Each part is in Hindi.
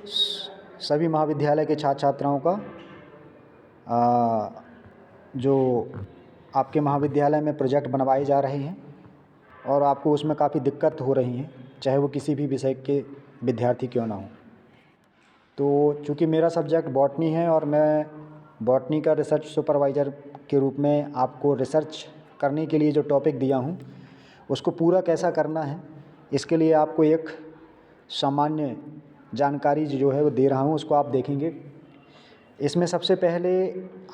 सभी महाविद्यालय के छात्र छात्राओं का जो आपके महाविद्यालय में प्रोजेक्ट बनवाए जा रहे हैं और आपको उसमें काफ़ी दिक्कत हो रही है, चाहे वो किसी भी विषय के विद्यार्थी क्यों ना हो। तो चूँकि मेरा सब्जेक्ट बॉटनी है और मैं बॉटनी का रिसर्च सुपरवाइज़र के रूप में आपको रिसर्च करने के लिए जो टॉपिक दिया हूँ उसको पूरा कैसा करना है, इसके लिए आपको एक सामान्य जानकारी जो है वो दे रहा हूँ, उसको आप देखेंगे। इसमें सबसे पहले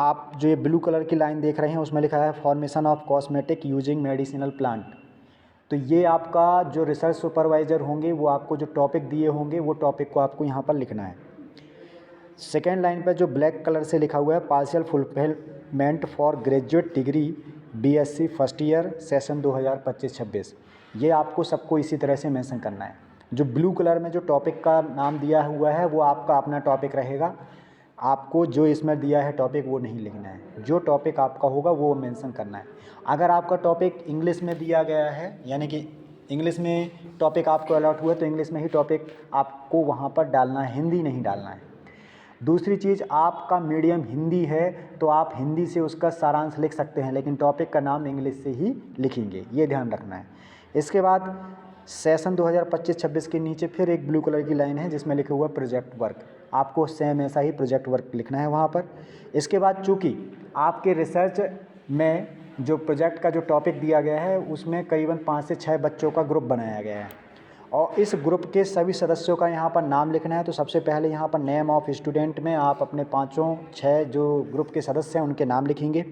आप जो ये ब्लू कलर की लाइन देख रहे हैं उसमें लिखा है formation of cosmetic using medicinal plant. तो ये आपका जो रिसर्च सुपरवाइज़र होंगे वो आपको जो टॉपिक दिए होंगे वो टॉपिक को आपको यहाँ पर लिखना है। सेकेंड लाइन पर जो ब्लैक कलर से लिखा हुआ है partial fulfilment for graduate degree BSc first year session 2025-26, ये आपको सबको इसी तरह से मेंशन करना है। जो ब्लू कलर में जो टॉपिक का नाम दिया हुआ है वो आपका अपना टॉपिक रहेगा, आपको जो इसमें दिया है टॉपिक वो नहीं लिखना है, जो टॉपिक आपका होगा वो मेंशन करना है। अगर आपका टॉपिक इंग्लिश में दिया गया है, यानी कि इंग्लिश में टॉपिक आपको अलॉट हुआ तो इंग्लिश में ही टॉपिक आपको वहाँ पर डालना है, हिंदी नहीं डालना है। दूसरी चीज़, आपका मीडियम हिंदी है तो आप हिंदी से उसका सारांश लिख सकते हैं, लेकिन टॉपिक का नाम इंग्लिश से ही लिखेंगे, ये ध्यान रखना है। इसके बाद सेशन 2025-26 के नीचे फिर एक ब्लू कलर की लाइन है जिसमें लिखा हुआ प्रोजेक्ट वर्क, आपको सेम ऐसा ही प्रोजेक्ट वर्क लिखना है वहाँ पर। इसके बाद चूँकि आपके रिसर्च में जो प्रोजेक्ट का जो टॉपिक दिया गया है उसमें करीबन 5 से 6 बच्चों का ग्रुप बनाया गया है और इस ग्रुप के सभी सदस्यों का यहाँ पर नाम लिखना है। तो सबसे पहले यहाँ पर नेम ऑफ स्टूडेंट में आप अपने 5-6 जो ग्रुप के सदस्य हैं उनके नाम लिखेंगे।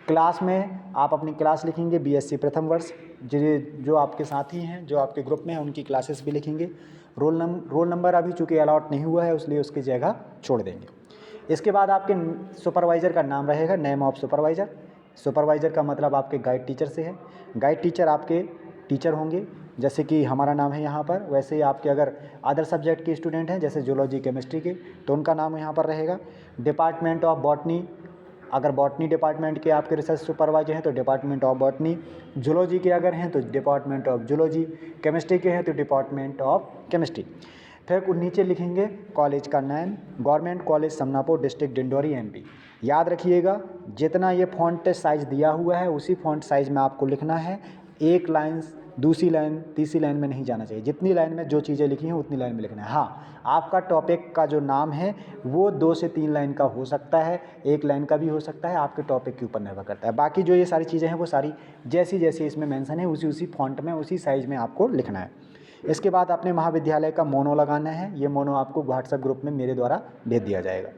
क्लास में आप अपनी क्लास लिखेंगे, बीएससी प्रथम वर्ष, जो आपके साथी हैं जो आपके ग्रुप में हैं उनकी क्लासेस भी लिखेंगे। रोल नंबर अभी चूँकि अलॉट नहीं हुआ है इसलिए उसकी जगह छोड़ देंगे। इसके बाद आपके सुपरवाइज़र का नाम रहेगा, नेम ऑफ सुपरवाइज़र। सुपरवाइज़र का मतलब आपके गाइड टीचर से है। गाइड टीचर आपके टीचर होंगे, जैसे कि हमारा नाम है यहाँ पर, वैसे ही आपके अगर अदर सब्जेक्ट के स्टूडेंट हैं जैसे जूलॉजी केमिस्ट्री के तो उनका नाम यहाँ पर रहेगा। डिपार्टमेंट ऑफ बॉटनी, अगर बॉटनी डिपार्टमेंट के आपके रिसर्च सुपरवाइजर हैं तो डिपार्टमेंट ऑफ बॉटनी, जूलॉजी के अगर हैं तो डिपार्टमेंट ऑफ जूलॉजी, केमिस्ट्री के हैं तो डिपार्टमेंट ऑफ केमिस्ट्री। फिर नीचे लिखेंगे कॉलेज का नाम, government college Samnapur, district Dindori, MP. याद रखिएगा जितना ये फॉन्ट साइज़ दिया हुआ है उसी फॉन्ट साइज़ में आपको लिखना है। एक लाइन दूसरी लाइन तीसरी लाइन में नहीं जाना चाहिए, जितनी लाइन में जो चीज़ें लिखी हैं उतनी लाइन में लिखना है। हाँ, आपका टॉपिक का जो नाम है वो 2 से 3 लाइन का हो सकता है, 1 लाइन का भी हो सकता है, आपके टॉपिक के ऊपर निर्भर करता है। बाकी जो ये सारी चीज़ें हैं वो सारी जैसी जैसी इसमें मेंशन है उसी फॉन्ट में उसी साइज़ में आपको लिखना है। इसके बाद अपने महाविद्यालय का मोनो लगाना है, ये मोनो आपको व्हाट्सएप ग्रुप में मेरे द्वारा भेज दिया जाएगा,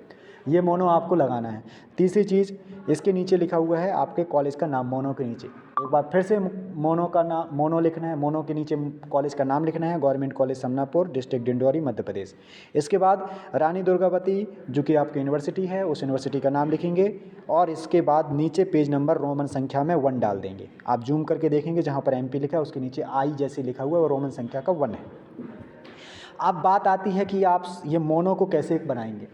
ये मोनो आपको लगाना है। तीसरी चीज़, इसके नीचे लिखा हुआ है आपके कॉलेज का नाम, मोनो के नीचे एक बार फिर से मोनो का नाम मोनो लिखना है, मोनो के नीचे कॉलेज का नाम लिखना है, government college Samnapur, district Dindori, Madhya Pradesh. इसके बाद रानी दुर्गावती जो कि आपकी यूनिवर्सिटी है उस यूनिवर्सिटी का नाम लिखेंगे और इसके बाद नीचे पेज नंबर रोमन संख्या में 1 डाल देंगे। आप जूम करके देखेंगे जहाँ पर एमपी लिखा है उसके नीचे आई जैसे लिखा हुआ है और रोमन संख्या का 1 है। अब बात आती है कि आप ये मोनो को कैसे बनाएंगे।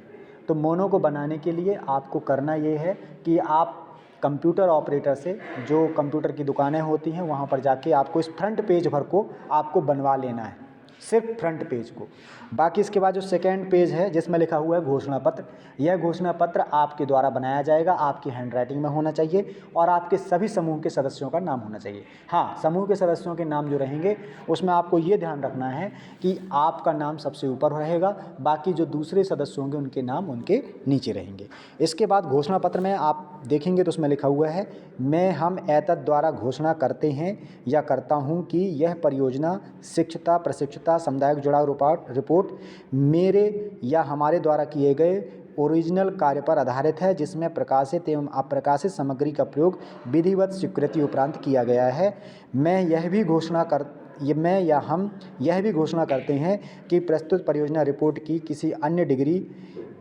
तो मोनो को बनाने के लिए आपको करना ये है कि आप कंप्यूटर ऑपरेटर से, जो कंप्यूटर की दुकानें होती हैं वहाँ पर जाके आपको इस फ्रंट पेज भर को आपको बनवा लेना है, सिर्फ फ्रंट पेज को। बाकी इसके बाद जो सेकेंड पेज है जिसमें लिखा हुआ है घोषणा पत्र, यह घोषणा पत्र आपके द्वारा बनाया जाएगा, आपकी हैंडराइटिंग में होना चाहिए और आपके सभी समूह के सदस्यों का नाम होना चाहिए। हाँ, समूह के सदस्यों के नाम जो रहेंगे उसमें आपको ये ध्यान रखना है कि आपका नाम सबसे ऊपर रहेगा, बाकी जो दूसरे सदस्य होंगे उनके नाम उनके नीचे रहेंगे। इसके बाद घोषणा पत्र में आप देखेंगे तो उसमें लिखा हुआ है मैं हम एतद द्वारा घोषणा करते हैं या करता हूं कि यह परियोजना शिक्षता, प्रशिक्षता, सामुदायिक जुड़ाव रिपोर्ट मेरे या हमारे द्वारा किए गए ओरिजिनल कार्य पर आधारित है, जिसमें प्रकाशित एवं अप्रकाशित सामग्री का प्रयोग विधिवत स्वीकृति उपरांत किया गया है। मैं या हम यह भी घोषणा करते हैं कि प्रस्तुत परियोजना रिपोर्ट की किसी अन्य डिग्री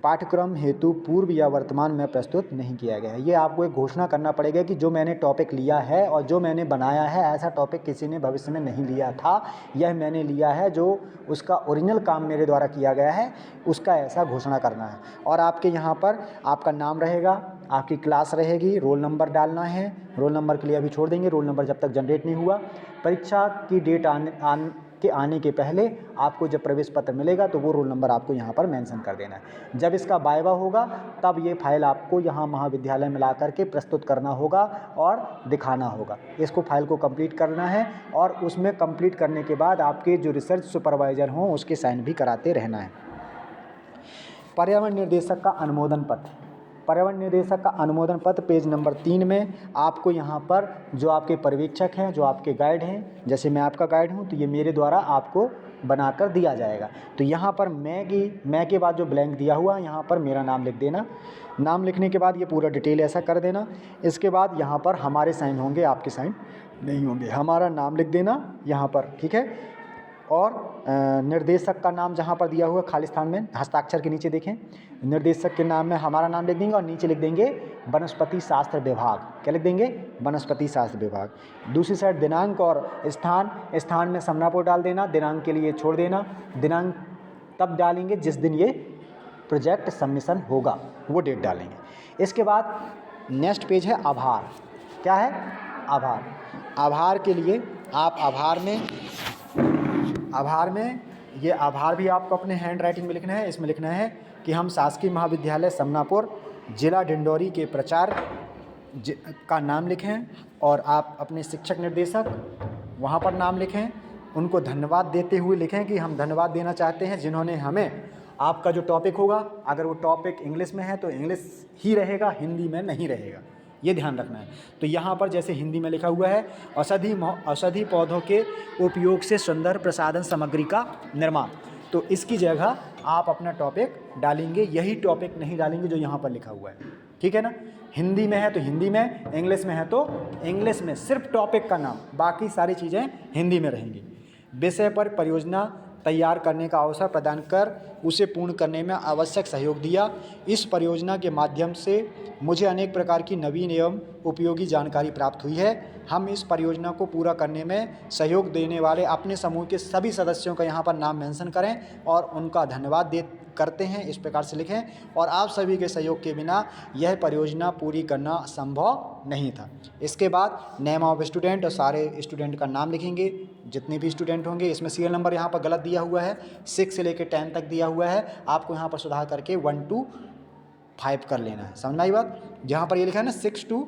पाठ्यक्रम हेतु पूर्व या वर्तमान में प्रस्तुत नहीं किया गया है। ये आपको एक घोषणा करना पड़ेगा कि जो मैंने टॉपिक लिया है और जो मैंने बनाया है ऐसा टॉपिक किसी ने भविष्य में नहीं लिया था, यह मैंने लिया है, जो उसका ओरिजिनल काम मेरे द्वारा किया गया है उसका ऐसा घोषणा करना है। और आपके यहाँ पर आपका नाम रहेगा, आपकी क्लास रहेगी, रोल नंबर डालना है, रोल नंबर के लिए अभी छोड़ देंगे, रोल नंबर जब तक जनरेट नहीं हुआ। परीक्षा की डेट के आने के पहले आपको जब प्रवेश पत्र मिलेगा तो वो रोल नंबर आपको यहाँ पर मेंशन कर देना है। जब इसका वाइवा होगा तब ये फाइल आपको यहाँ महाविद्यालय में ला करके प्रस्तुत करना होगा और दिखाना होगा। इसको फाइल को कंप्लीट करना है और उसमें कंप्लीट करने के बाद आपके जो रिसर्च सुपरवाइज़र हों उसके साइन भी कराते रहना है। पर्यावरण निर्देशक का अनुमोदन पत्र, पर्यावरण निर्देशक का अनुमोदन पत्र पेज नंबर 3 में आपको यहाँ पर जो आपके पर्यवेक्षक हैं, जो आपके गाइड हैं, जैसे मैं आपका गाइड हूँ तो ये मेरे द्वारा आपको बनाकर दिया जाएगा। तो यहाँ पर मैं के बाद जो ब्लैंक दिया हुआ है यहाँ पर मेरा नाम लिख देना। नाम लिखने के बाद ये पूरा डिटेल ऐसा कर देना। इसके बाद यहाँ पर हमारे साइन होंगे, आपके साइन नहीं होंगे। हमारा नाम लिख देना यहाँ पर, ठीक है। और निर्देशक का नाम जहाँ पर दिया हुआ खाली स्थान में हस्ताक्षर के नीचे देखें, निर्देशक के नाम में हमारा नाम लिख देंगे और नीचे लिख देंगे वनस्पति शास्त्र विभाग। क्या लिख देंगे? वनस्पति शास्त्र विभाग। दूसरी साइड दिनांक और स्थान में समनापुर डाल देना, दिनांक के लिए छोड़ देना। दिनांक तब डालेंगे जिस दिन ये प्रोजेक्ट सबमिशन होगा, वो डेट डालेंगे। इसके बाद नेक्स्ट पेज है आभार। क्या है? आभार। आभार के लिए आप आभार में ये आभार भी आपको अपने हैंड राइटिंग में लिखना है। इसमें लिखना है कि हम शासकीय महाविद्यालय समनापुर जिला डिंडौरी के प्राचार्य का नाम लिखें और आप अपने शिक्षक निर्देशक वहाँ पर नाम लिखें। उनको धन्यवाद देते हुए लिखें कि हम धन्यवाद देना चाहते हैं जिन्होंने हमें, आपका जो टॉपिक होगा अगर वो टॉपिक इंग्लिश में है तो इंग्लिश ही रहेगा, हिंदी में नहीं रहेगा, ये ध्यान रखना है। तो यहाँ पर जैसे हिंदी में लिखा हुआ है औषधि पौधों के उपयोग से सौंदर्य प्रसाधन सामग्री का निर्माण, तो इसकी जगह आप अपना टॉपिक डालेंगे, यही टॉपिक नहीं डालेंगे जो यहाँ पर लिखा हुआ है, ठीक है ना। हिंदी में है तो हिंदी में, इंग्लिश में है तो इंग्लिश में, सिर्फ टॉपिक का नाम, बाकी सारी चीज़ें हिंदी में रहेंगी। विषय पर परियोजना तैयार करने का अवसर प्रदान कर उसे पूर्ण करने में आवश्यक सहयोग दिया। इस परियोजना के माध्यम से मुझे अनेक प्रकार की नवीन एवं उपयोगी जानकारी प्राप्त हुई है। हम इस परियोजना को पूरा करने में सहयोग देने वाले अपने समूह के सभी सदस्यों का यहाँ पर नाम मेंशन करें और उनका धन्यवाद करते हैं, इस प्रकार से लिखें। और आप सभी के सहयोग के बिना यह परियोजना पूरी करना संभव नहीं था। इसके बाद नेम ऑफ स्टूडेंट और सारे स्टूडेंट का नाम लिखेंगे, जितने भी स्टूडेंट होंगे। इसमें सीरियल नंबर यहाँ पर गलत दिया हुआ है, 6 से लेकर 10 तक दिया हुआ है, आपको यहाँ पर सुधार करके 1 to 5 कर लेना है। समझ में आई बात? जहाँ पर ये लिखा है ना 6 to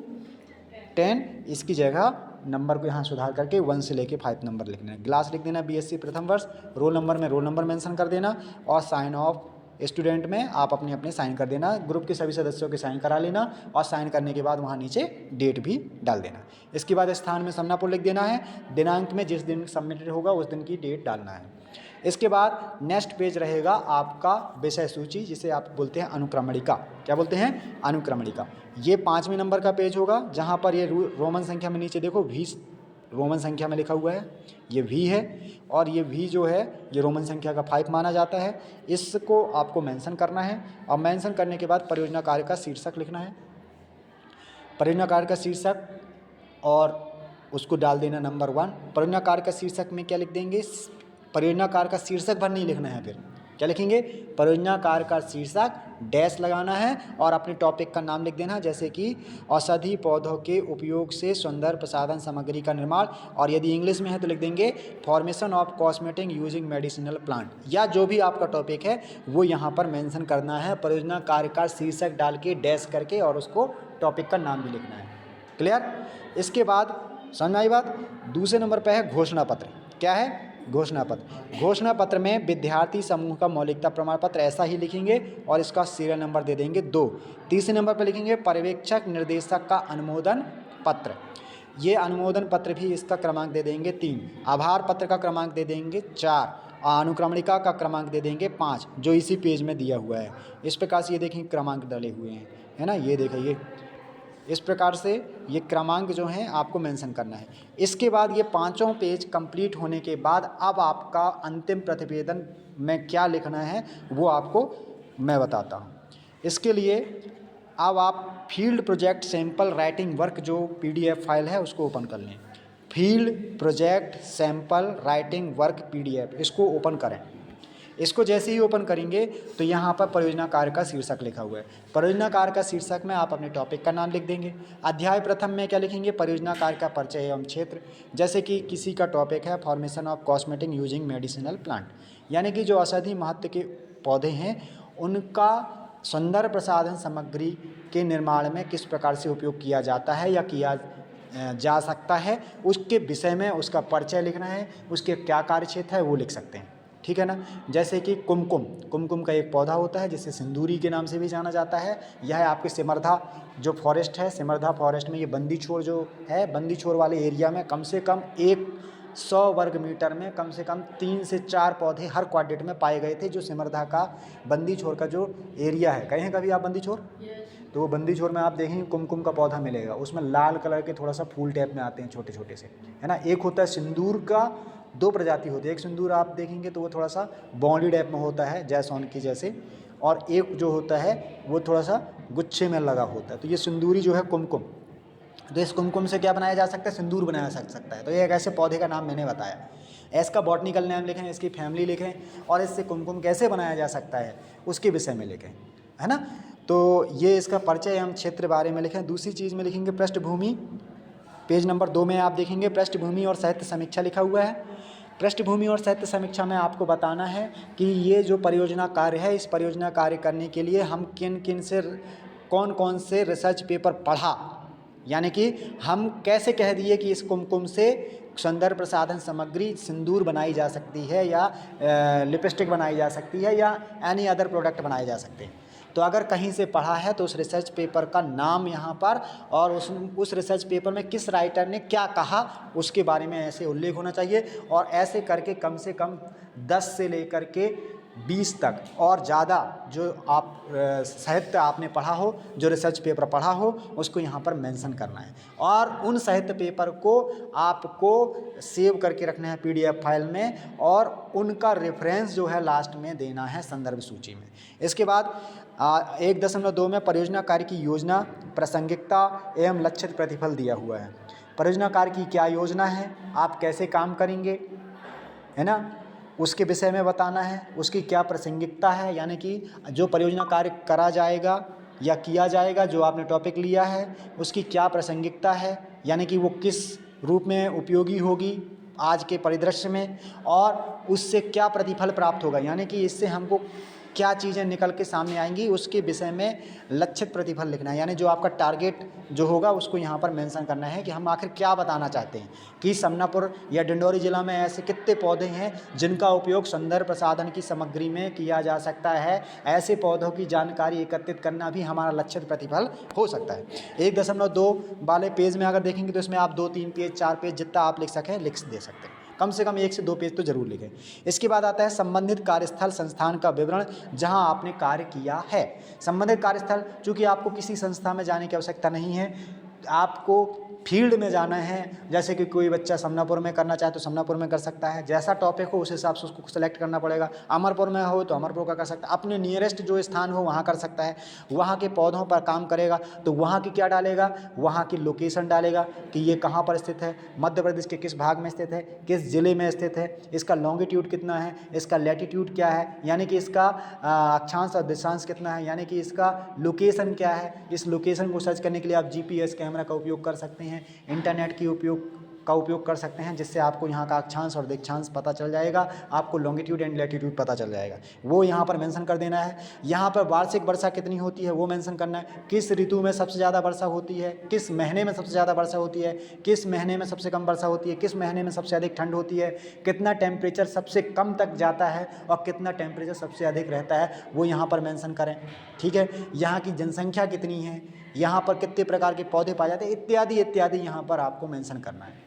10, इसकी जगह नंबर को यहाँ सुधार करके 1 से लेके 5 नंबर लिखना है। क्लास लिख देना बीएससी प्रथम वर्ष, रोल नंबर में रोल नंबर मेंशन कर देना और साइन ऑफ स्टूडेंट में आप अपने अपने साइन कर देना। ग्रुप के सभी सदस्यों के साइन करा लेना और साइन करने के बाद वहाँ नीचे डेट भी डाल देना। इसके बाद स्थान में समनापुर लिख देना है, दिनांक में जिस दिन सबमिटेड होगा उस दिन की डेट डालना है। इसके बाद नेक्स्ट पेज रहेगा आपका विषय सूची, जिसे आप बोलते हैं अनुक्रमणिका। क्या बोलते हैं? अनुक्रमणिका। ये 5वें नंबर का पेज होगा, जहाँ पर ये रोमन संख्या में नीचे देखो V रोमन संख्या में लिखा हुआ है, ये V है और ये V जो है ये रोमन संख्या का 5 माना जाता है। इसको आपको मेंशन करना है और मेंशन करने के बाद परियोजना कार्य का शीर्षक लिखना है, परियोजना कार्य का शीर्षक, और उसको डाल देना नंबर 1। परियोजना कार्य का शीर्षक में क्या लिख देंगे? परियोजना कार्य का शीर्षक भर नहीं लिखना है, फिर क्या लिखेंगे? परियोजना कार्य का शीर्षक डैश लगाना है और अपने टॉपिक का नाम लिख देना, जैसे कि औषधि पौधों के उपयोग से सौंदर्य प्रसाधन सामग्री का निर्माण, और यदि इंग्लिश में है तो लिख देंगे formation of cosmetic using medicinal plant, या जो भी आपका टॉपिक है वो यहाँ पर मेंशन करना है। परियोजना कार्य का शीर्षक डाल के डैश करके और उसको टॉपिक का नाम भी लिखना है। क्लियर? इसके बाद समझ में आई बात? दूसरे नंबर पर है घोषणा पत्र। क्या है? घोषणा पत्र। घोषणा पत्र में विद्यार्थी समूह का मौलिकता प्रमाण पत्र ऐसा ही लिखेंगे और इसका सीरियल नंबर दे देंगे 2। तीसरे नंबर पर लिखेंगे पर्यवेक्षक निर्देशक का अनुमोदन पत्र। ये अनुमोदन पत्र भी इसका क्रमांक दे देंगे 3। आभार पत्र का क्रमांक दे देंगे 4। अनुक्रमणिका का क्रमांक दे देंगे 5, जो इसी पेज में दिया हुआ है। इस प्रकार से ये देखें क्रमांक डाले हुए हैं, है ना, ये देखिए इस प्रकार से ये क्रमांक जो हैं आपको मेंशन करना है। इसके बाद ये 5 पेज कंप्लीट होने के बाद अब आपका अंतिम प्रतिवेदन में क्या लिखना है वो आपको मैं बताता हूँ। इसके लिए अब आप field project sample writing work जो PDF फाइल है उसको ओपन कर लें। Field project sample writing work PDF, इसको ओपन करें। इसको जैसे ही ओपन करेंगे तो यहाँ पर परियोजना कार्य का शीर्षक लिखा हुआ है। परियोजना कार्य का शीर्षक में आप अपने टॉपिक का नाम लिख देंगे। अध्याय प्रथम में क्या लिखेंगे, परियोजना कार्य का परिचय एवं क्षेत्र। जैसे कि किसी का टॉपिक है formation of cosmetic using medicinal plant, यानी कि जो औषधि महत्व के पौधे हैं उनका सौंदर्य प्रसाधन सामग्री के निर्माण में किस प्रकार से उपयोग किया जाता है या किया जा सकता है, उसके विषय में उसका परिचय लिखना है। उसके क्या कार्य क्षेत्र है वो लिख सकते हैं, ठीक है ना। जैसे कि कुमकुम का एक पौधा होता है जिसे सिंदूरी के नाम से भी जाना जाता है। यह आपके सिमर्धा जो फॉरेस्ट है, सिमर्धा फॉरेस्ट में ये बंदी छोर जो है, बंदी छोर वाले एरिया में कम से कम 100 वर्ग मीटर में कम से कम 3 से 4 पौधे हर क्वाड्रेंट में पाए गए थे। जो सिमर्धा का बंदी छोर का जो एरिया है, गए हैं कभी आप बंदी छोर? तो वो बंदी छोर में आप देखेंगे कुमकुम का पौधा मिलेगा, उसमें लाल कलर के थोड़ा सा फूल टाइप में आते हैं छोटे छोटे से, है ना। एक होता है सिंदूर का, 2 प्रजाति होती है। एक सिंदूर आप देखेंगे तो वो थोड़ा सा बॉन्डी टाइप में होता है जैसौन की जैसे, और एक जो होता है वो थोड़ा सा गुच्छे में लगा होता है। तो ये सिंदूरी जो है कुमकुम, तो इस कुमकुम से क्या बनाया जा सकता है, सिंदूर बनाया जा सकता है। तो ये एक ऐसे पौधे का नाम मैंने बताया। इसका बॉटनिकल नेम लिखें, इसकी फैमिली लिखें, और इससे कुमकुम कैसे बनाया जा सकता है उसके विषय में लिखें, है ना। तो ये इसका परिचय एवं क्षेत्र बारे में लिखें। दूसरी चीज़ में लिखेंगे पृष्ठभूमि। पेज नंबर 2 में आप देखेंगे पृष्ठभूमि और साहित्य समीक्षा लिखा हुआ है। पृष्ठभूमि और साहित्य समीक्षा में आपको बताना है कि ये जो परियोजना कार्य है, इस परियोजना कार्य करने के लिए हम किन से कौन कौन से रिसर्च पेपर पढ़ा, यानी कि हम कैसे कह दिए कि इस कुमकुम से सौंदर्य प्रसाधन सामग्री सिंदूर बनाई जा सकती है या लिपस्टिक बनाई जा सकती है या एनी अदर प्रोडक्ट बनाए जा सकते हैं। तो अगर कहीं से पढ़ा है तो उस रिसर्च पेपर का नाम यहाँ पर, और उस रिसर्च पेपर में किस राइटर ने क्या कहा उसके बारे में ऐसे उल्लेख होना चाहिए। और ऐसे करके कम से कम 10 से लेकर के 20 तक और ज़्यादा जो आप साहित्य आपने पढ़ा हो, जो रिसर्च पेपर पढ़ा हो, उसको यहाँ पर मेंशन करना है। और उन साहित्य पेपर को आपको सेव करके रखना है PDF फाइल में, और उनका रेफरेंस जो है लास्ट में देना है संदर्भ सूची में। इसके बाद 1.2 में परियोजना कार्य की योजना, प्रासंगिकता एवं लक्षित प्रतिफल दिया हुआ है। परियोजना कार्य की क्या योजना है, आप कैसे काम करेंगे, है ना, उसके विषय में बताना है। उसकी क्या प्रासंगिकता है, यानी कि जो परियोजना कार्य करा जाएगा या किया जाएगा, जो आपने टॉपिक लिया है, उसकी क्या प्रासंगिकता है, यानी कि वो किस रूप में उपयोगी होगी आज के परिदृश्य में, और उससे क्या प्रतिफल प्राप्त होगा, यानी कि इससे हमको क्या चीज़ें निकल के सामने आएंगी, उसके विषय में लक्षित प्रतिफल लिखना है। यानी जो आपका टारगेट जो होगा उसको यहाँ पर मेंशन करना है कि हम आखिर क्या बताना चाहते हैं कि समनापुर या डिंडौरी जिला में ऐसे कितने पौधे हैं जिनका उपयोग सौंदर्य प्रसाधन की सामग्री में किया जा सकता है। ऐसे पौधों की जानकारी एकत्रित करना भी हमारा लक्षित प्रतिफल हो सकता है। 1.2 वाले पेज में अगर देखेंगे तो इसमें आप 2, 3 पेज, 4 पेज जितना आप लिख सकें लिख दे सकते हैं। कम से कम 1 से 2 पेज तो जरूर लिखें। इसके बाद आता है संबंधित कार्यस्थल संस्थान का विवरण जहां आपने कार्य किया है। संबंधित कार्यस्थल, चूँकि आपको किसी संस्था में जाने की आवश्यकता नहीं है, आपको फील्ड में जाना है। जैसे कि कोई बच्चा समनापुर में करना चाहे तो समनापुर में कर सकता है, जैसा टॉपिक हो उस हिसाब से उसको सेलेक्ट करना पड़ेगा। अमरपुर में हो तो अमरपुर का कर सकता है, अपने नियरेस्ट जो स्थान हो वहाँ कर सकता है। वहाँ के पौधों पर काम करेगा तो वहाँ की क्या डालेगा, वहाँ की लोकेशन डालेगा कि ये कहाँ पर स्थित है, मध्य प्रदेश के किस भाग में स्थित है, किस ज़िले में स्थित है, इसका लॉन्गिट्यूड कितना है, इसका लैटिट्यूड क्या है, यानी कि इसका अक्षांश और दिशांश कितना है, यानी कि इसका लोकेशन क्या है। इस लोकेशन को सर्च करने के लिए आप GPS कैमरा का उपयोग कर सकते हैं, इंटरनेट का उपयोग कर सकते हैं, जिससे आपको यहाँ का अक्षांश और दिक्षांश पता चल जाएगा, आपको लॉन्गिट्यूड एंड लैटिट्यूड पता चल जाएगा। वो यहाँ पर मेंशन कर देना है। यहाँ पर वार्षिक वर्षा कितनी होती है वो मेंशन करना है। किस ऋतु में सबसे ज़्यादा वर्षा होती है, किस महीने में सबसे ज़्यादा वर्षा होती है, किस महीने में सबसे कम वर्षा होती है, किस महीने में सबसे अधिक ठंड होती है, कितना टेम्परेचर सबसे कम तक जाता है और कितना टेम्परेचर सबसे अधिक रहता है, वो यहाँ पर मेंशन करें। ठीक है, यहाँ की जनसंख्या कितनी है, यहाँ पर कितने प्रकार के पौधे पाए जाते हैं, इत्यादि इत्यादि यहाँ पर आपको मेंशन करना है।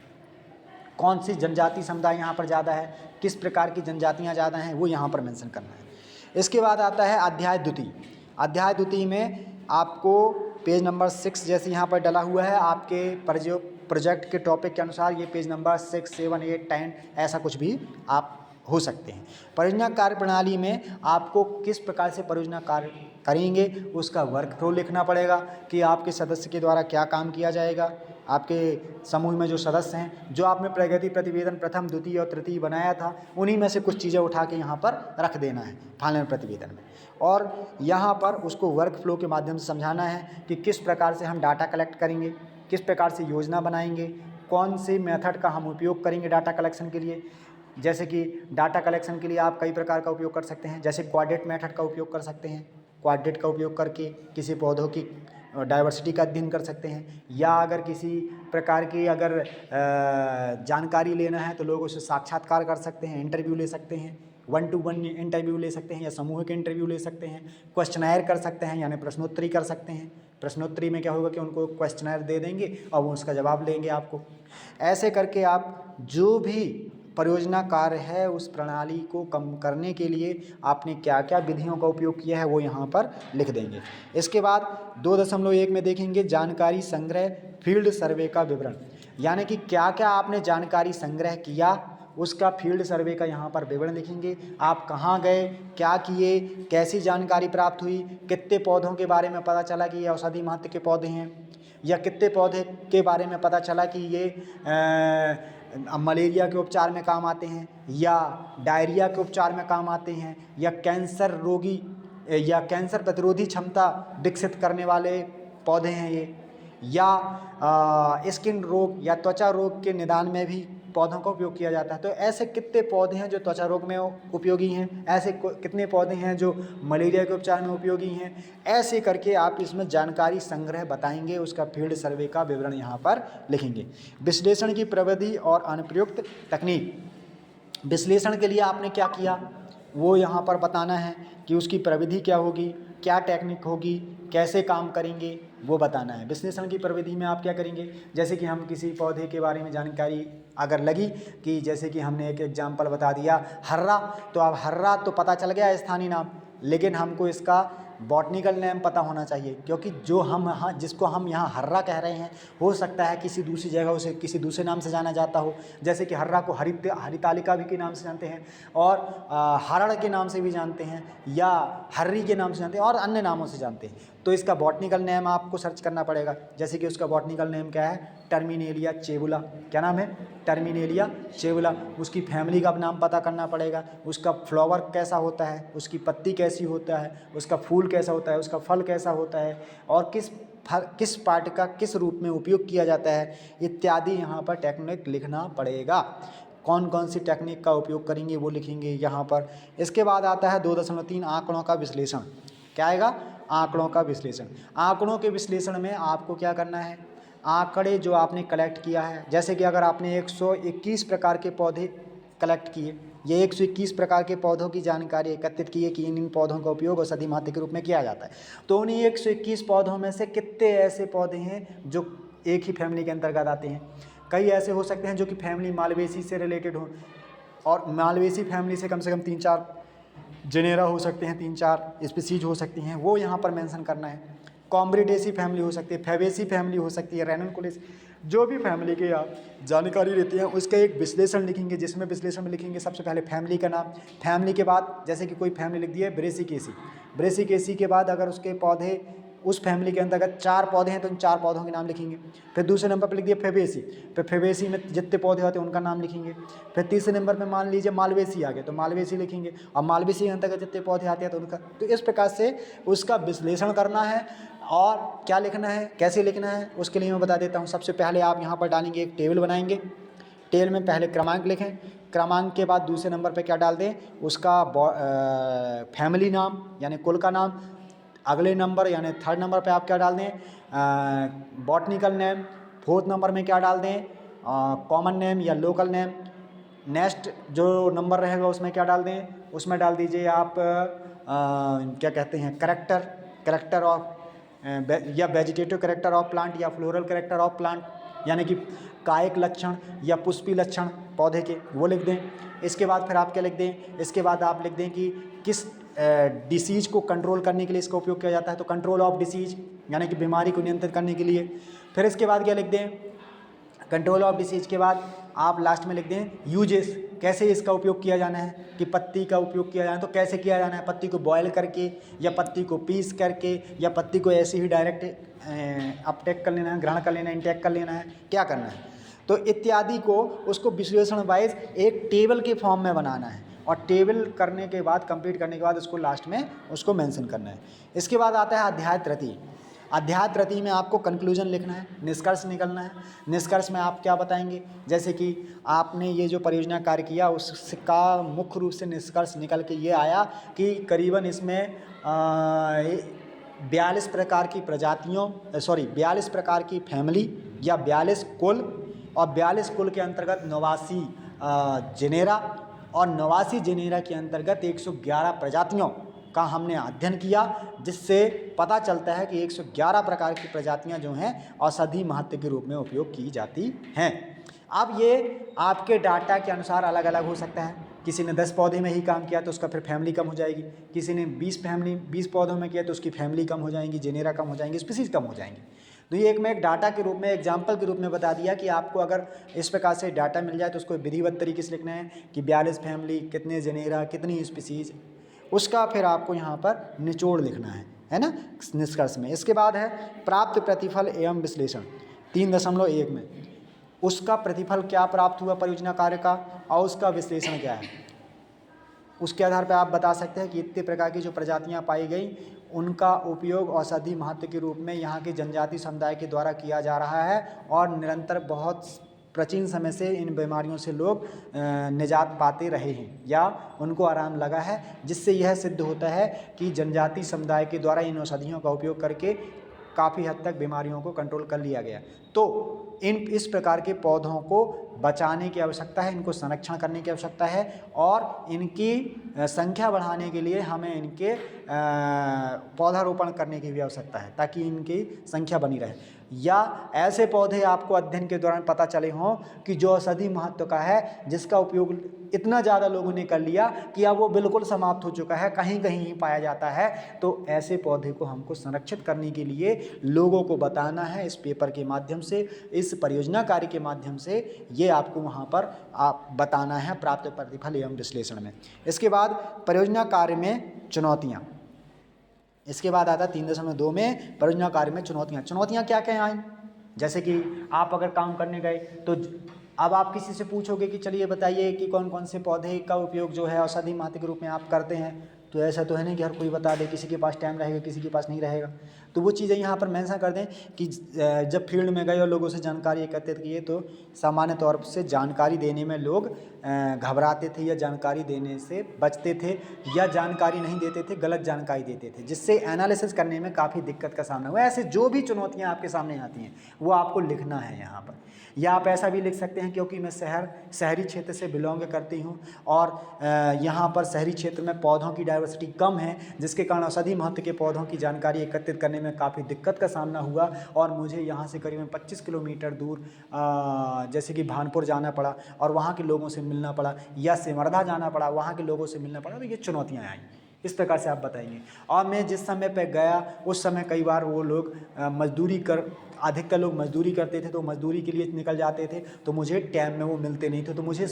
कौन सी जनजाति समुदाय यहाँ पर ज़्यादा है, किस प्रकार की जनजातियाँ ज़्यादा हैं, वो यहाँ पर मेंशन करना है। इसके बाद आता है अध्याय द्वितीय। अध्याय द्वितीय में आपको पेज नंबर 6 जैसे यहाँ पर डला हुआ है, आपके प्रोजेक्ट के टॉपिक के अनुसार ये पेज नंबर 6, 7, 8, 10 ऐसा कुछ भी आप हो सकते हैं। परियोजना कार्य प्रणाली में आपको किस प्रकार से परियोजना कार्य करेंगे उसका वर्क फ्लो लिखना पड़ेगा कि आपके सदस्य के द्वारा क्या काम किया जाएगा, आपके समूह में जो सदस्य हैं, जो आपने प्रगति प्रतिवेदन प्रथम, द्वितीय और तृतीय बनाया था, उन्हीं में से कुछ चीज़ें उठा के यहाँ पर रख देना है फाइनल प्रतिवेदन में। और यहाँ पर उसको वर्क फ्लो के माध्यम से समझाना है कि किस प्रकार से हम डाटा कलेक्ट करेंगे, किस प्रकार से योजना बनाएंगे, कौन से मेथड का हम उपयोग करेंगे डाटा कलेक्शन के लिए। जैसे कि डाटा कलेक्शन के लिए आप कई प्रकार का उपयोग कर सकते हैं, जैसे कोऑर्डिनेट मेथड का उपयोग कर सकते हैं। कोऑर्डिनेट का उपयोग करके किसी पौधों की डाइवर्सिटी का अध्ययन कर सकते हैं, या अगर किसी प्रकार की अगर जानकारी लेना है तो लोग उससे साक्षात्कार कर सकते हैं, इंटरव्यू ले सकते हैं, 1-to-1 इंटरव्यू ले सकते हैं या समूह के इंटरव्यू ले सकते हैं, क्वेश्चनायर कर सकते हैं यानी प्रश्नोत्तरी कर सकते हैं। प्रश्नोत्तरी में क्या होगा कि उनको क्वेश्चनायर दे देंगे और वो उसका जवाब देंगे आपको। ऐसे करके आप जो भी परियोजना कार्य है उस प्रणाली को कम करने के लिए आपने क्या क्या विधियों का उपयोग किया है वो यहाँ पर लिख देंगे। इसके बाद 2.1 में देखेंगे जानकारी संग्रह फील्ड सर्वे का विवरण, यानी कि क्या क्या आपने जानकारी संग्रह किया उसका फील्ड सर्वे का यहाँ पर विवरण लिखेंगे। आप कहाँ गए, क्या किए, कैसी जानकारी प्राप्त हुई, कितने पौधों के बारे में पता चला कि ये औषधि महत्व के पौधे हैं, या कितने पौधे के बारे में पता चला कि ये मलेरिया के उपचार में काम आते हैं, या डायरिया के उपचार में काम आते हैं, या कैंसर रोगी या कैंसर प्रतिरोधी क्षमता विकसित करने वाले पौधे हैं ये, या स्किन रोग या त्वचा रोग के निदान में भी पौधों का उपयोग किया जाता है। तो ऐसे कितने पौधे हैं जो त्वचा रोग में उपयोगी हैं, ऐसे कितने पौधे हैं जो मलेरिया के उपचार में उपयोगी हैं। ऐसे करके आप इसमें जानकारी संग्रह बताएंगे, उसका फील्ड सर्वे का विवरण यहाँ पर लिखेंगे। विश्लेषण की प्रविधि और अनुप्रयुक्त तकनीक, विश्लेषण के लिए आपने क्या किया वो यहाँ पर बताना है कि उसकी प्रविधि क्या होगी, क्या टेक्निक होगी, कैसे काम करेंगे वो बताना है। विश्लेषण की प्रविधि में आप क्या करेंगे, जैसे कि हम किसी पौधे के बारे में जानकारी अगर लगी कि जैसे कि हमने एक एग्जाम्पल बता दिया हर्रा, तो अब हर्रा तो पता चल गया स्थानीय नाम, लेकिन हमको इसका बॉटनिकल नेम पता होना चाहिए, क्योंकि जो हम जिसको हम यहाँ हर्रा कह रहे हैं हो सकता है किसी दूसरी जगह उसे किसी दूसरे नाम से जाना जाता हो। जैसे कि हर्रा को हरितालिका भी के नाम से जानते हैं, और हरड़ के नाम से भी जानते हैं, या हर्री के नाम से जानते हैं, और अन्य नामों से जानते हैं। तो इसका बॉटनिकल नेम आपको सर्च करना पड़ेगा। जैसे कि उसका बॉटनिकल नेम क्या है, टर्मिनेलिया चेबुला। क्या नाम है, टर्मिनेलिया चेबुला। उसकी फैमिली का नाम पता करना पड़ेगा, उसका फ्लावर कैसा होता है, उसकी पत्ती कैसी होता है, उसका फूल कैसा होता है, उसका फल कैसा होता है, और किस पार्ट का किस रूप में उपयोग किया जाता है, इत्यादि यहाँ पर टेक्निक लिखना पड़ेगा। कौन कौन सी टेक्निक का उपयोग करेंगे वो लिखेंगे यहाँ पर। इसके बाद आता है 2.3 आंकड़ों का विश्लेषण। क्या आएगा, आंकड़ों का विश्लेषण। आंकड़ों के विश्लेषण में आपको क्या करना है, आंकड़े जो आपने कलेक्ट किया है, जैसे कि अगर आपने 121 प्रकार के पौधे कलेक्ट किए, ये 121 प्रकार के पौधों की जानकारी एकत्रित की है कि इन पौधों का उपयोग औषधि महत्व के रूप में किया जाता है। तो उन्हीं 121 पौधों में से कितने ऐसे पौधे हैं जो एक ही फैमिली के अंतर्गत आते हैं। कई ऐसे हो सकते हैं जो कि फैमिली मालवेसी से रिलेटेड हो, और मालवेसी फैमिली से कम 3-4 जेनेरा हो सकते हैं, 3-4 स्पीसीज हो सकती हैं, वो यहाँ पर मेंशन करना है। कॉम्ब्रिडेसी फैमिली हो सकती है, फेबेसी फैमिली हो सकती है, रेननकुलेसी, जो भी फैमिली के आप जानकारी लेते हैं उसका एक विश्लेषण लिखेंगे, जिसमें विश्लेषण में लिखेंगे सबसे पहले फैमिली का नाम। फैमिली के बाद जैसे कि कोई फैमिली लिख दी है ब्रेसिकेसी, ब्रेसिकेसी के बाद अगर उसके पौधे उस फैमिली के अंतर्गत 4 पौधे हैं तो इन 4 पौधों के नाम लिखेंगे। फिर दूसरे नंबर पर लिख दिया फेबेसी, फिर फेबेसी में जितने पौधे होते हैं उनका नाम लिखेंगे। फिर तीसरे नंबर पे मान लीजिए मालवेसी आ गए तो मालवेसी लिखेंगे, और मालवेसी के अंतर्गत जितने पौधे आते हैं तो उनका। तो इस प्रकार से उसका विश्लेषण करना है। और क्या लिखना है, कैसे लिखना है, उसके लिए मैं बता देता हूँ। सबसे पहले आप यहाँ पर डालेंगे, एक टेबल बनाएंगे। टेबल में पहले क्रमांक लिखें, क्रमांक के बाद दूसरे नंबर पे क्या डाल दें, उसका फैमिली नाम यानी कुल का नाम। अगले नंबर यानी थर्ड नंबर पे आप क्या डाल दें, बॉटनिकल नेम। फोर्थ नंबर में क्या डाल दें, कॉमन नेम या लोकल नेम। नेक्स्ट जो नंबर रहेगा उसमें क्या डाल दें, उसमें डाल दीजिए आप क्या कहते हैं, करेक्टर ऑफ या वेजिटेटिव करेक्टर ऑफ प्लांट या फ्लोरल करेक्टर ऑफ प्लांट, यानी कि कायिक लक्षण या पुष्पी लक्षण पौधे के, वो लिख दें। इसके बाद फिर आप क्या लिख दें, इसके बाद आप लिख दें कि किस डिसीज़ को कंट्रोल करने के लिए इसका उपयोग किया जाता है, तो कंट्रोल ऑफ डिसीज यानी कि बीमारी को नियंत्रित करने के लिए। फिर इसके बाद क्या लिख दें, कंट्रोल ऑफ डिसीज के बाद आप लास्ट में लिख दें यूजेस, कैसे इसका उपयोग किया जाना है, कि पत्ती का उपयोग किया जाना है तो कैसे किया जाना है, पत्ती को बॉयल करके या पत्ती को पीस करके या पत्ती को ऐसे ही डायरेक्ट अपटेक कर लेना है, ग्रहण कर लेना है, इंटेक कर लेना है, क्या करना है, तो इत्यादि को उसको विश्लेषण वाइज एक टेबल के फॉर्म में बनाना है और टेबल करने के बाद, कंप्लीट करने के बाद उसको लास्ट में उसको मेंशन करना है। इसके बाद आता है अध्याय तृतीय। अध्याय तृतीय में आपको कंक्लूजन लिखना है, निष्कर्ष निकलना है। निष्कर्ष में आप क्या बताएंगे, जैसे कि आपने ये जो परियोजना कार्य किया उसका मुख्य रूप से निष्कर्ष निकल के ये आया कि करीबन इसमें 42 प्रकार की प्रजातियों 42 प्रकार की फैमिली या 42 कुल और 42 कुल के अंतर्गत 89 जेनेरा और 89 जेनेरा के अंतर्गत 111 प्रजातियों का हमने अध्ययन किया, जिससे पता चलता है कि 111 प्रकार की प्रजातियां जो हैं औषधि महत्व के रूप में उपयोग की जाती हैं। अब ये आपके डाटा के अनुसार अलग अलग हो सकता है। किसी ने 10 पौधे में ही काम किया तो उसका फिर फैमिली कम हो जाएगी, किसी ने 20 पौधों में किया तो उसकी फैमिली कम हो जाएंगी, जेनेरा कम हो जाएंगी, स्पीसीज कम हो जाएंगी। तो ये एक डाटा के रूप में, एग्जाम्पल के रूप में बता दिया कि आपको अगर इस प्रकार से डाटा मिल जाए तो उसको विधिवत तरीके से लिखना है कि 42 फैमिली, कितने जेनेरा, कितनी स्पीसीज, उसका फिर आपको यहाँ पर निचोड़ लिखना है ना, निष्कर्ष में। इसके बाद है प्राप्त प्रतिफल एवं विश्लेषण 3.1 में उसका प्रतिफल क्या प्राप्त हुआ परियोजना कार्य का और उसका विश्लेषण क्या है। उसके आधार पर आप बता सकते हैं कि इतने प्रकार की जो प्रजातियां पाई गई उनका उपयोग औषधि महत्व के रूप में यहाँ के जनजाति समुदाय के द्वारा किया जा रहा है और निरंतर बहुत प्राचीन समय से इन बीमारियों से लोग निजात पाते रहे हैं या उनको आराम लगा है, जिससे यह सिद्ध होता है कि जनजाति समुदाय के द्वारा इन औषधियों का उपयोग करके काफ़ी हद तक बीमारियों को कंट्रोल कर लिया गया। तो इस प्रकार के पौधों को बचाने की आवश्यकता है, इनको संरक्षण करने की आवश्यकता है और इनकी संख्या बढ़ाने के लिए हमें इनके पौधारोपण करने की भी आवश्यकता है ताकि इनकी संख्या बनी रहे। या ऐसे पौधे आपको अध्ययन के दौरान पता चले हों कि जो औषधि महत्व का है, जिसका उपयोग इतना ज़्यादा लोगों ने कर लिया कि अब वो बिल्कुल समाप्त हो चुका है, कहीं कहीं ही पाया जाता है, तो ऐसे पौधे को हमको संरक्षित करने के लिए लोगों को बताना है इस पेपर के माध्यम से, इस परियोजना कार्य के माध्यम से। ये आपको वहाँ पर आप बताना है प्राप्त प्रतिफल एवं विश्लेषण में। इसके बाद परियोजना कार्य में चुनौतियाँ, इसके बाद आता है 3.2 में परियोजना कार्य में चुनौतियाँ। चुनौतियाँ क्या क्या आई, जैसे कि आप अगर काम करने गए तो अब आप किसी से पूछोगे कि चलिए बताइए कि कौन कौन से पौधे का उपयोग जो है औषधि महत्व के रूप में आप करते हैं, तो ऐसा तो है नहीं कि हर कोई बता दे, किसी के पास टाइम रहेगा, किसी के पास नहीं रहेगा। तो वो चीज़ें यहाँ पर मेंशन कर दें कि जब फील्ड में गए और लोगों से जानकारी एकत्रित किए तो सामान्य तौर से जानकारी देने में लोग घबराते थे या जानकारी देने से बचते थे या जानकारी नहीं देते थे, गलत जानकारी देते थे, जिससे एनालिसिस करने में काफ़ी दिक्कत का सामना हुआ। ऐसे जो भी चुनौतियाँ आपके सामने आती हैं वो आपको लिखना है यहाँ पर। या आप ऐसा भी लिख सकते हैं क्योंकि मैं शहरी क्षेत्र से बिलोंग करती हूँ और यहाँ पर शहरी क्षेत्र में पौधों की डाइवर्सिटी कम है, जिसके कारण औषधि महत्व के पौधों की जानकारी एकत्रित करने में काफ़ी दिक्कत का सामना हुआ और मुझे यहाँ से करीबन 25 किलोमीटर दूर जैसे कि भानपुर जाना पड़ा और वहाँ के लोगों से मिलना पड़ा, या सिमरधा जाना पड़ा, वहाँ के लोगों से मिलना पड़ा। तो ये चुनौतियाँ आई, इस प्रकार से आप बताएंगे। और मैं जिस समय पे गया उस समय कई बार वो लोग मजदूरी कर, अधिकतर लोग मजदूरी करते थे तो मजदूरी के लिए निकल जाते थे, तो मुझे टाइम में वो मिलते नहीं थे, तो मुझे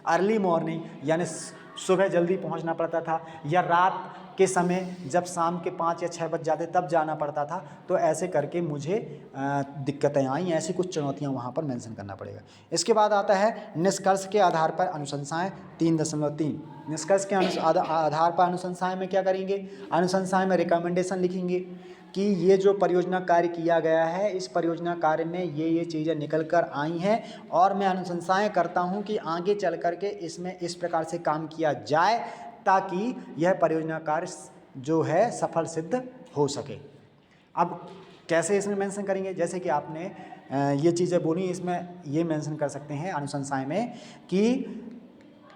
अर्ली मॉर्निंग यानी सुबह जल्दी पहुंचना पड़ता था या रात के समय जब शाम के 5 या 6 बज जाते तब जाना पड़ता था। तो ऐसे करके मुझे दिक्कतें आई, ऐसी कुछ चुनौतियां वहाँ पर मेंशन करना पड़ेगा। इसके बाद आता है निष्कर्ष के आधार पर अनुशंसाएं 3.3। निष्कर्ष के आधार पर अनुशंसाएं में क्या करेंगे, अनुशंसाएं में रिकमेंडेशन लिखेंगे कि ये जो परियोजना कार्य किया गया है, इस परियोजना कार्य में ये चीज़ें निकल कर आई हैं और मैं अनुशंसाएं करता हूं कि आगे चल कर के इसमें इस प्रकार से काम किया जाए ताकि यह परियोजना कार्य जो है सफल सिद्ध हो सके। अब कैसे इसमें मेंशन करेंगे, जैसे कि आपने ये चीज़ें बोली, इसमें ये मेंशन कर सकते हैं अनुशंसाएं में कि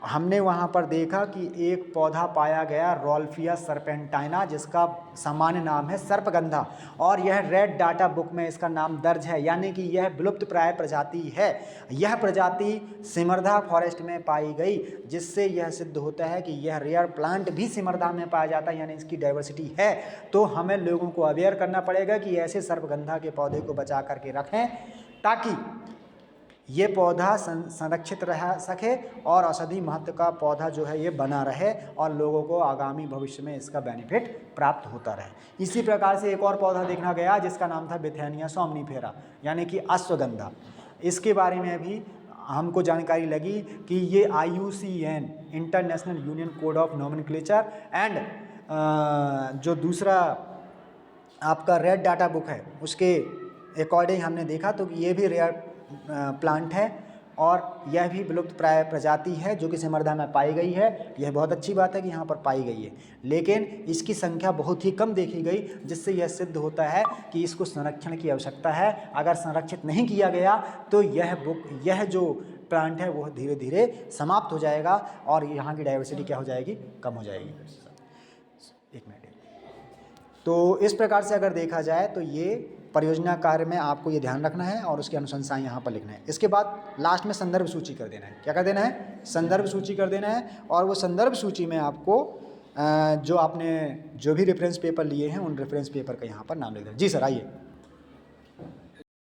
हमने वहाँ पर देखा कि एक पौधा पाया गया रोल्फिया सर्पेंटाइना, जिसका सामान्य नाम है सर्पगंधा, और यह रेड डाटा बुक में इसका नाम दर्ज है, यानी कि यह विलुप्त प्राय प्रजाति है। यह प्रजाति सिमरधा फॉरेस्ट में पाई गई, जिससे यह सिद्ध होता है कि यह रेयर प्लांट भी सिमरधा में पाया जाता है, यानी इसकी डाइवर्सिटी है। तो हमें लोगों को अवेयर करना पड़ेगा कि ऐसे सर्पगंधा के पौधे को बचा करके रखें ताकि ये पौधा संरक्षित रह सके और औषधि महत्व का पौधा जो है ये बना रहे और लोगों को आगामी भविष्य में इसका बेनिफिट प्राप्त होता रहे। इसी प्रकार से एक और पौधा देखना गया जिसका नाम था बिथेनिया सोमनीफेरा, यानी कि अश्वगंधा। इसके बारे में भी हमको जानकारी लगी कि ये IUCN international union code of nomenclature and जो दूसरा आपका रेड डाटा बुक है उसके अकॉर्डिंग हमने देखा तो ये भी रेयर प्लांट है और यह भी विलुप्त प्राय प्रजाति है जो कि सिमरदा में पाई गई है। यह बहुत अच्छी बात है कि यहाँ पर पाई गई है, लेकिन इसकी संख्या बहुत ही कम देखी गई, जिससे यह सिद्ध होता है कि इसको संरक्षण की आवश्यकता है। अगर संरक्षित नहीं किया गया तो यह जो प्लांट है वह धीरे धीरे समाप्त हो जाएगा और यहाँ की डाइवर्सिटी क्या हो जाएगी, कम हो जाएगी। एक मिनट। तो इस प्रकार से अगर देखा जाए तो ये परियोजना कार्य में आपको ये ध्यान रखना है और उसकी अनुशंसाएं यहाँ पर लिखना है। इसके बाद लास्ट में संदर्भ सूची कर देना है। क्या कर देना है? संदर्भ सूची कर देना है। और वो संदर्भ सूची में आपको जो आपने जो भी रेफरेंस पेपर लिए हैं उन रेफरेंस पेपर का यहाँ पर नाम लिख देना। जी सर, आइए।